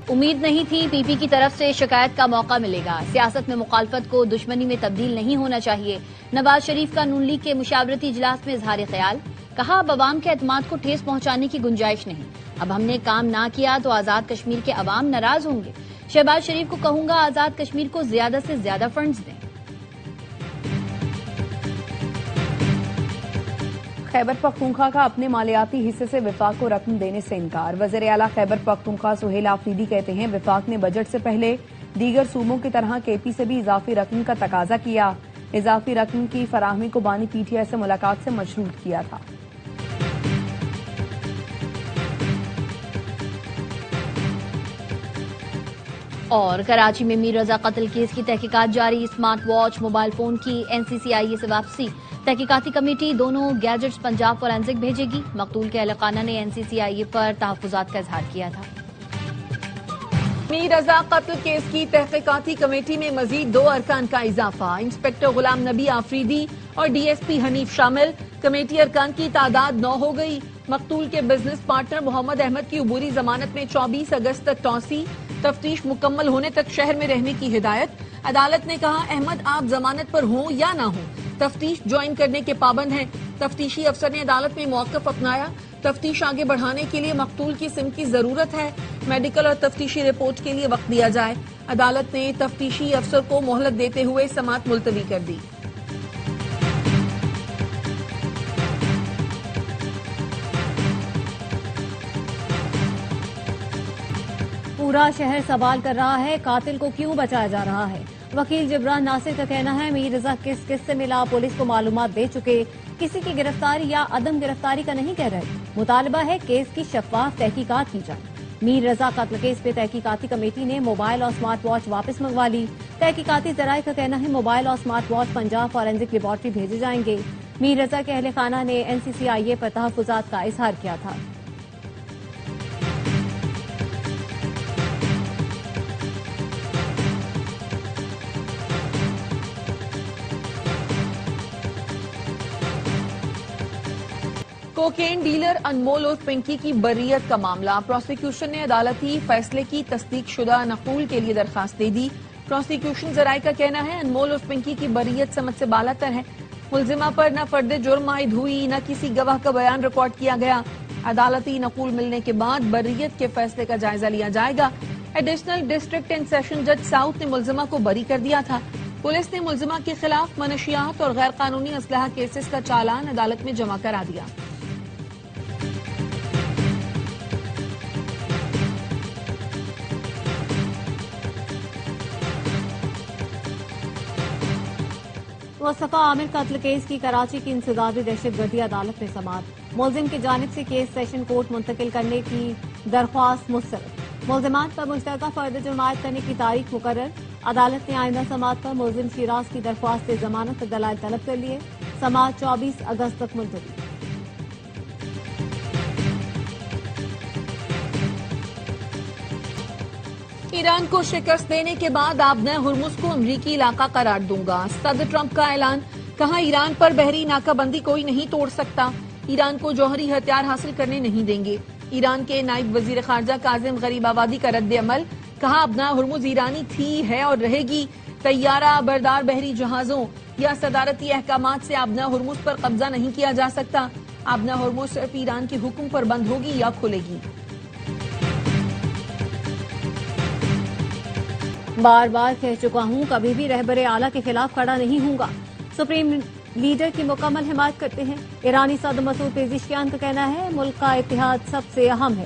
امید نہیں تھی پی پی کی طرف سے شکایت کا موقع ملے گا. سیاست میں مخالفت کو دشمنی میں تبدیل نہیں ہونا چاہیے. نواز شریف کا نون لیگ کے مشاورتی اجلاس میں اظہار خیال. کہا اب عوام کے اعتماد کو ٹھیس پہنچانے کی گنجائش نہیں. اب ہم نے کام نہ کیا تو آزاد کشمیر کے عوام ناراض ہوں گے. شہباز شریف کو کہوں گا آزاد کشمیر کو زیادہ سے زیادہ فنڈز دیں. خیبر پختونخوا کا اپنے مالیاتی حصے سے وفاق کو رقم دینے سے انکار. وزیر اعلیٰ خیبر پختونخوا سہیل آفریدی کہتے ہیں وفاق نے بجٹ سے پہلے دیگر صوبوں کی طرح کے پی سے بھی اضافی رقم کا تقاضا کیا. اضافی رقم کی فراہمی کو بانی پی ٹی آئی سے ملاقات سے مشروط کیا تھا. اور کراچی میں میر رضا قتل کیس کی تحقیقات جاری. اسمارٹ واچ موبائل فون کی این سی سی آئی اے سے واپسی. تحقیقاتی کمیٹی دونوں گیجٹس پنجاب فورینسک بھیجے گی. مقتول کے اہل خانہ نے این سی سی آئی اے پر تحفظات کا اظہار کیا تھا. میر رضا قتل کیس کی تحقیقاتی کمیٹی میں مزید 2 ارکان کا اضافہ. انسپکٹر غلام نبی آفریدی اور ڈی ایس پی حنیف شامل. کمیٹی ارکان کی تعداد 9 ہو گئی. مقتول کے بزنس پارٹنر محمد احمد کی عبوری ضمانت میں 24 اگست تک توسیع. تفتیش مکمل ہونے تک شہر میں رہنے کی ہدایت. عدالت نے کہا احمد آپ ضمانت پر ہوں یا نہ ہوں تفتیش جوائن کرنے کے پابند ہیں. تفتیشی افسر نے عدالت میں موقف اپنایا. تفتیش آگے بڑھانے کے لیے مقتول کی سم کی ضرورت ہے. میڈیکل اور تفتیشی رپورٹ کے لیے وقت دیا جائے. عدالت نے تفتیشی افسر کو مہلت دیتے ہوئے سماعت ملتوی کر دی. پورا شہر سوال کر رہا ہے قاتل کو کیوں بچایا جا رہا ہے. وکیل جبران ناصر کا کہنا ہے میر رضا کس سے ملا پولیس کو معلومات دے چکے. کسی کی گرفتاری یا عدم گرفتاری کا نہیں کہہ رہے. مطالبہ ہے کیس کی شفاف تحقیقات کی جائے. میر رضا قتل کیس پہ تحقیقاتی کمیٹی نے موبائل اور سمارٹ واچ واپس منگوا لی. تحقیقاتی ذرائع کا کہنا ہے موبائل اور smart watch Punjab forensic laboratory بھیجے جائیں گے. میر رضا کے اہل خانہ نے این سی سی آئی اے پر تحفظات کا اظہار کیا تھا. کوکین ڈیلر انمول اور پنکی کی بریت کا معاملہ. پروسیکیوشن نے عدالتی فیصلے کی تصدیق شدہ نقول کے لیے درخواست دے دی. پروسیکیوشن ذرائع کا کہنا ہے انمول اور پنکی کی بریت سمجھ سے بالاتر ہے. ملزمہ پر نہ فرد جرم عائد ہوئی نہ کسی گواہ کا بیان ریکارڈ کیا گیا. عدالتی نقول ملنے کے بعد بریت کے فیصلے کا جائزہ لیا جائے گا. ایڈیشنل ڈسٹرکٹ اینڈ سیشن جج ساؤتھ نے ملزمہ کو بری کر دیا تھا. پولیس نے ملزمہ کے خلاف منشیات اور غیر قانونی اسلحہ کیسز کا چالان عدالت میں جمع کرا دیا. مصطفیٰ عامر قتل کیس کی کراچی کی انسدادی دہشت گردی عدالت میں سماعت. ملزم کی جانب سے کیس سیشن کورٹ منتقل کرنے کی درخواست مسترد. ملزمان پر مشترکہ فرد جرم عائد کرنے کی تاریخ مقرر. عدالت نے آئندہ سماعت پر ملزم شیراز کی درخواست سے ضمانت پر دلائل طلب کر لیے. سماعت 24 اگست تک ملتوی. ایران کو شکست دینے کے بعد آبنہ ہرمز کو امریکی علاقہ قرار دوں گا. صدر ٹرمپ کا اعلان. کہا ایران پر بحری ناکہ بندی کوئی نہیں توڑ سکتا. ایران کو جوہری ہتھیار حاصل کرنے نہیں دیں گے. ایران کے نائب وزیر خارجہ کاظم غریب آبادی کا رد عمل. کہا آبنہ ہرمز ایرانی تھی ہے اور رہے گی. طیارہ بردار بحری جہازوں یا صدارتی احکامات سے آبنہ ہرمز پر قبضہ نہیں کیا جا سکتا. آبنہ ہرمز صرف ایران کے حکم پر بند ہوگی یا کھلے گی. بار بار کہہ چکا ہوں کبھی بھی رہبر اعلیٰ کے خلاف کھڑا نہیں ہوں گا. سپریم لیڈر کی مکمل حمایت کرتے ہیں. ایرانی صدر مسعود پزشکیان کا کہنا ہے ملک کا اتحاد سب سے اہم ہے.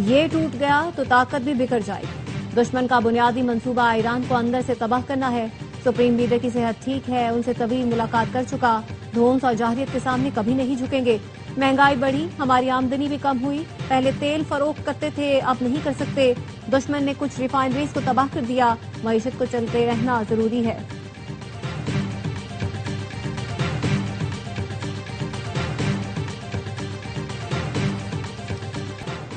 یہ ٹوٹ گیا تو طاقت بھی بکھر جائے گی. دشمن کا بنیادی منصوبہ ایران کو اندر سے تباہ کرنا ہے. سپریم لیڈر کی صحت ٹھیک ہے. ان سے طویل ملاقات کر چکا. دھونس اور جاہریت کے سامنے کبھی نہیں جھکیں گے. مہنگائی بڑھی ہماری آمدنی بھی کم ہوئی. پہلے تیل فروخت کرتے تھے اب نہیں کر سکتے. دشمن نے کچھ ریفائنریز کو تباہ کر دیا. معیشت کو چلتے رہنا ضروری ہے.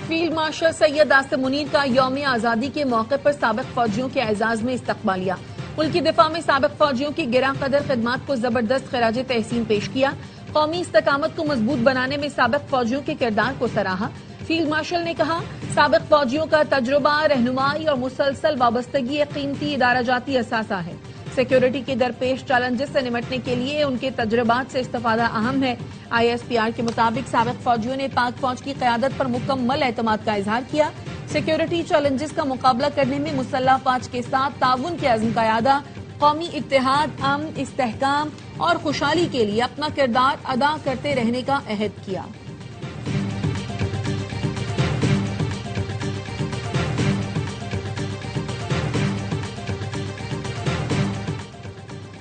فیلڈ مارشل سید آصف منیر کا یوم آزادی کے موقع پر سابق فوجیوں کے اعزاز میں استقبالیہ. ملکی دفاع میں سابق فوجیوں کی گراں قدر خدمات کو زبردست خراج تحسین پیش کیا. قومی استقامت کو مضبوط بنانے میں سابق فوجیوں کے کردار کو سراہا. फील्ड मार्शल ने कहा, साबिक फौजियों का तजुर्बा, रहनुमाई और मुसलसल वाबस्तगी एक कीमती इदारा जाती असासा है। सिक्योरिटी के दरपेश चैलेंजेस से निपटने के लिए उनके तजुर्बात से इस्तेफादा अहम है। ISPR के मुताबिक साबिक फौजियों ने पाक फौज की क़यादत पर मुकम्मल एतमाद का इजहार किया। सिक्योरिटी चैलेंजेस का मुकाबला करने में मुसल्लह फौज के साथ ताउन के अज़्म का यादा, कौमी इत्तेहाद, अमन, इस्तेहकाम और खुशहाली के लिए अपना किरदार अदा करते रहने का अहद किया।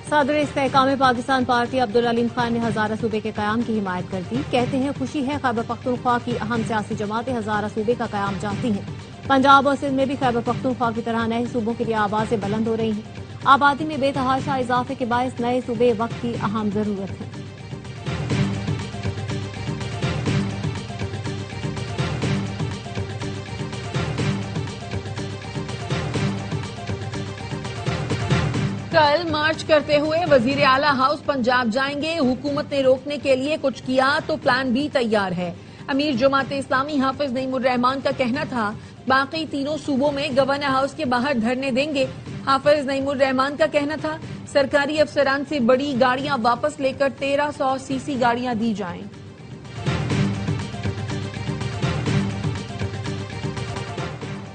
सदर इस्तेहकाम पाकिस्तान पार्टी अब्दुल अलीम खान ने हजारा सूबे के कयाम की हिमायत कर दी। कहते हैं खुशी है, खैबर पख्तूनख्वा की अहम सियासी जमातें हजारा सूबे का कयाम चाहती हैं। पंजाब और सिंध में भी खैबर पख्तूनख्वा की तरह नए सूबों के लिए आवाजें बुलंद हो रही हैं। आबादी में बेतहाशा इजाफे के बायस नए सूबे वक्त की अहम जरूरत है। कल मार्च करते हुए वजीर आला हाउस पंजाब जाएंगे। हुकूमत ने रोकने के लिए कुछ किया तो प्लान भी तैयार है। अमीर जमात इस्लामी हाफिज नईमुर रहमान का कहना था, बाकी तीनों सूबों में गवर्नर हाउस के बाहर धरने देंगे। हाफिज नईमुर रहमान का कहना था, सरकारी अफसरान से बड़ी गाड़ियां वापस लेकर 1300 सीसी गाड़ियां दी जाएं।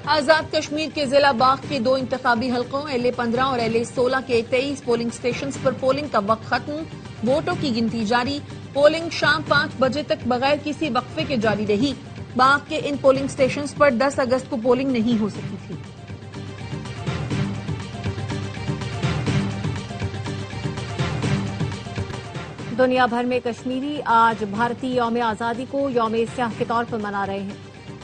आजाद कश्मीर के जिला बाग के 2 इंतखाबी हलकों LA-15 और LA-16 के 23 पोलिंग स्टेशंस पर पोलिंग का वक्त खत्म, वोटों की गिनती जारी। पोलिंग शाम 5 बजे तक बगैर किसी वक्फे के जारी रही। बाग के इन पोलिंग स्टेशंस पर 10 अगस्त को पोलिंग नहीं हो सकी थी। दुनिया भर में कश्मीरी आज भारतीय यौम आज़ादी को यौम इस्याह के तौर पर मना रहे हैं।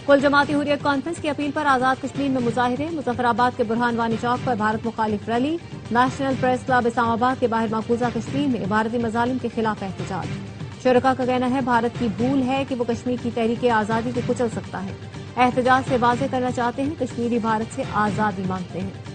कुल जमाती हुर्रियत कॉन्फ्रेंस की अपील पर आजाद कश्मीर में मुजाहिरे। मुजफ्फराबाद के बुरहान वानी चौक पर भारत मुखालिफ rally. National press club Islamabad के बाहर मकबूजा कश्मीर में भारतीय मजालिम के खिलाफ एहतजाज। शुरका का कहना है, भारत की भूल है कि वो कश्मीर की तहरीक आज़ादी को कुचल सकता है। एहतजाज से वाज़ेह करना चाहते हैं, कश्मीरी भारत से आज़ादी मांगते हैं।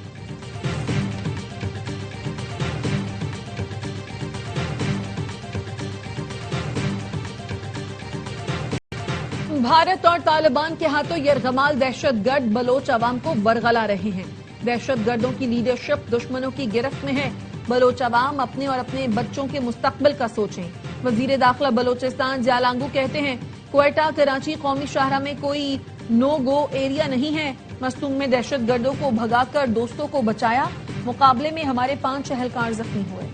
भारत और तालिबान के हाथों यरगमाल दहशतगर्द बलोच अवाम को बरगला रहे हैं। दहशतगर्दों की लीडरशिप दुश्मनों की गिरफ्त में है। बलोच अवाम अपने और अपने बच्चों के मुस्तकबिल का सोचें। वजीर दाखिला बलोचिस्तान जालांगू कहते हैं, क्वेटा कराची कौमी शाहरा में कोई नो गो एरिया नहीं है। मस्तूम में दहशतगर्दों को भगाकर दोस्तों को बचाया। मुकाबले में हमारे 5 अहलकार जख्मी हुए।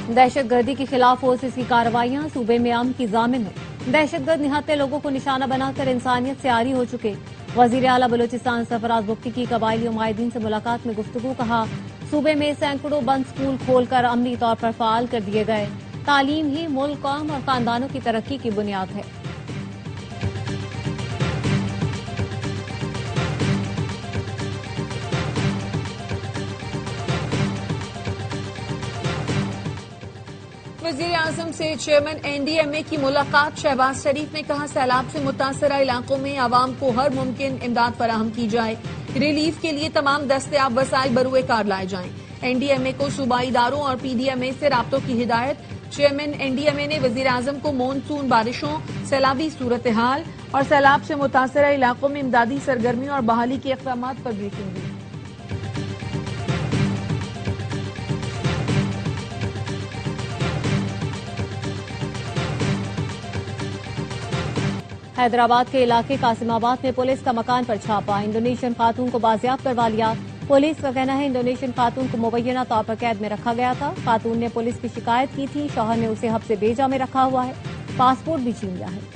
दहशतगर्दी के खिलाफ फोर्सेस की कार्रवाइयां सूबे में अमन की जामिन है। दहशतगर्द निहत्ते लोगों को निशाना बनाकर इंसानियत से आरी हो चुके। वजीर आला बलोचिस्तान सरफराज बुख्ती की कबायली उमायदीन से मुलाकात में गुफ्तगू। कहा, सूबे में सैकड़ों बंद स्कूल खोलकर अमली तौर पर फाल कर दिए गए। तालीम ही मुल्क, कौम और खानदानों की तरक्की की बुनियाद है। वज़ीर आज़म से चेयरमैन NDMA की मुलाकात। शहबाज शरीफ ने कहा, सैलाब से मुतासरा इलाकों में आवाम को हर मुमकिन इमदाद फराहम की जाए। रिलीफ के लिए तमाम दस्तयाब वसाइल बरूए कार लाए जाएं। NDMA को सूबाई इदारों और PDMA से राब्तों की हिदायत। चेयरमैन NDMA ने वज़ीर आज़म को मॉनसून बारिशों, सैलाबी सूरत हाल और सैलाब से मुतासरा इलाकों में इमदादी सरगर्मियों और बहाली के इक़दामात पर ब्रीफिंग दी। हैदराबाद के इलाके कासिमाबाद में पुलिस का मकान पर छापा। इंडोनेशियन खातून को बाजियाब करवा लिया। पुलिस का कहना है, इंडोनेशियन खातून को मुबैना तौर पर कैद में रखा गया था। खातून ने पुलिस की शिकायत की थी। शौहर ने उसे हब्से बेजा में रखा हुआ है। पासपोर्ट भी छीन लिया है।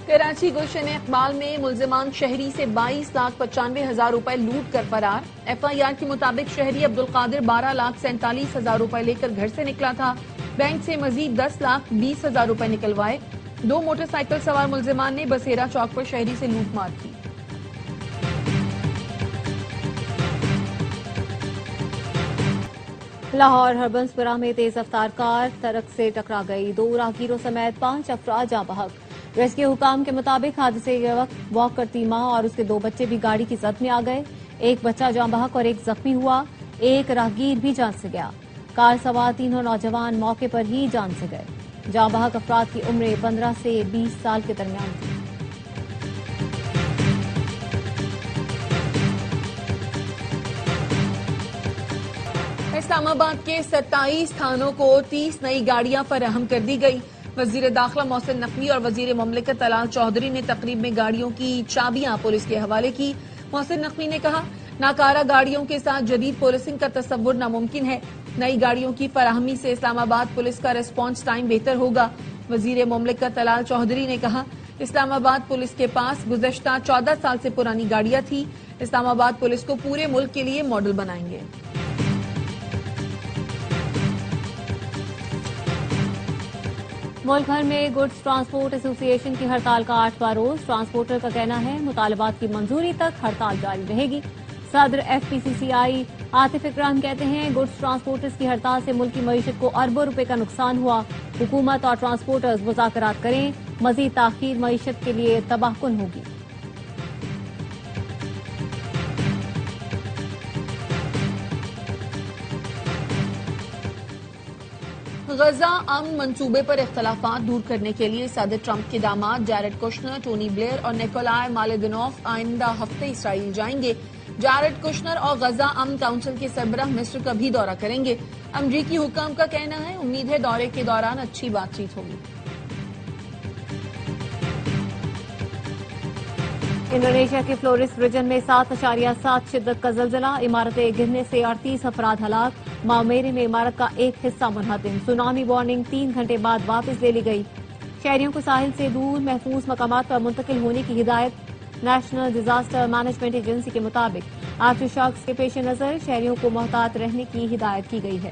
कराची गुलशन इकबाल में मुल्जिमान शहरी से 22,95,000 रुपए लूट कर फरार। FIR के मुताबिक शहरी अब्दुल कादिर 12,47,000 रुपए लेकर घर से निकला था। बैंक से मजीद 10,20,000 रुपए निकलवाए। 2 मोटरसाइकिल सवार मुल्जिमान ने बसेरा चौक पर शहरी से लूटमार की। लाहौर हरबंसपुरा में तेज रफ्तार कार ट्रक से टकरा गई। 2 राहगीरों समेत 5 अफराद जाँ बहक। रेस्क्यू हुकाम के मुताबिक हादसे के वक्त वॉक करती मां और उसके 2 बच्चे भी गाड़ी की जद में आ गए। एक बच्चा जाँ बहक और एक जख्मी हुआ, एक राहगीर भी जान से गया। कार सवार तीनों नौजवान मौके पर ही जान से गए। जाँ बहक अफराद की उम्र 15 से 20 साल के दरमियान थी। इस्लामाबाद के 27 थानों को 30 नई गाड़ियां फराहम कर दी गई। वजीर दाखिला मोहसिन नकवी और वजीर मुमलिकत तलाल चौधरी ने तकरीब में गाड़ियों की चाबियां पुलिस के हवाले की। मोहसिन नकवी ने कहा, नाकारा गाड़ियों के साथ जदीद पुलिसिंग का तस्वुर नामुमकिन है। नई गाड़ियों की फराहमी से इस्लामाबाद पुलिस का रिस्पॉन्स टाइम बेहतर होगा। वजीर मुमलिकत तलाल चौधरी ने कहा, इस्लामाबाद पुलिस के पास गुज़श्ता 14 साल से पुरानी गाड़ियां थी। इस्लामाबाद पुलिस को पूरे मुल्क के लिए मॉडल बनाएंगे। मुल्क भर में गुड्स ट्रांसपोर्ट एसोसिएशन की हड़ताल का 8वां रोज। ट्रांसपोर्टर का कहना है, मुतालबात की मंजूरी तक हड़ताल जारी रहेगी। सदर FPCCI आतिफ इकराम कहते हैं, गुड्स ट्रांसपोर्टर्स की हड़ताल से मुल्क की मईशत को अरबों रुपए का नुकसान हुआ। हुकूमत और ट्रांसपोर्टर्स मुज़ाकरात करें, मजीद ताखीर मईशत के लिए तबाहकुन होगी। गजा अमन मंसूबे पर इख्तलाफात दूर करने के लिए सदर ट्रंप के दामाद जैरेड कुशनर, टोनी ब्लेयर और निकोलाई मालेदिनोव आइंदा हफ्ते इसराइल जाएंगे। जैरेड कुशनर और गजा अमन काउंसिल के सरबराह मिस्र का भी दौरा करेंगे। अमरीकी हुक्काम का कहना है, उम्मीद है दौरे के दौरान अच्छी बातचीत होगी। इंडोनेशिया के फ्लोरिस रीजन में 7.7 शिद्दत का जल्जला, इमारतें गिरने से 38 अफराद हलाक। मामेरे में इमारत का एक हिस्सा मुनहदिम। सुनामी वार्निंग 3 घंटे बाद वापस ले ली गई। शहरियों को साहिल से दूर महफूज मकामात पर मुंतकिल होने की हिदायत। नेशनल डिजास्टर मैनेजमेंट एजेंसी के मुताबिक आफ्टर शॉक्स के पेश नजर शहरियों को मोहतात रहने की हिदायत की गई है।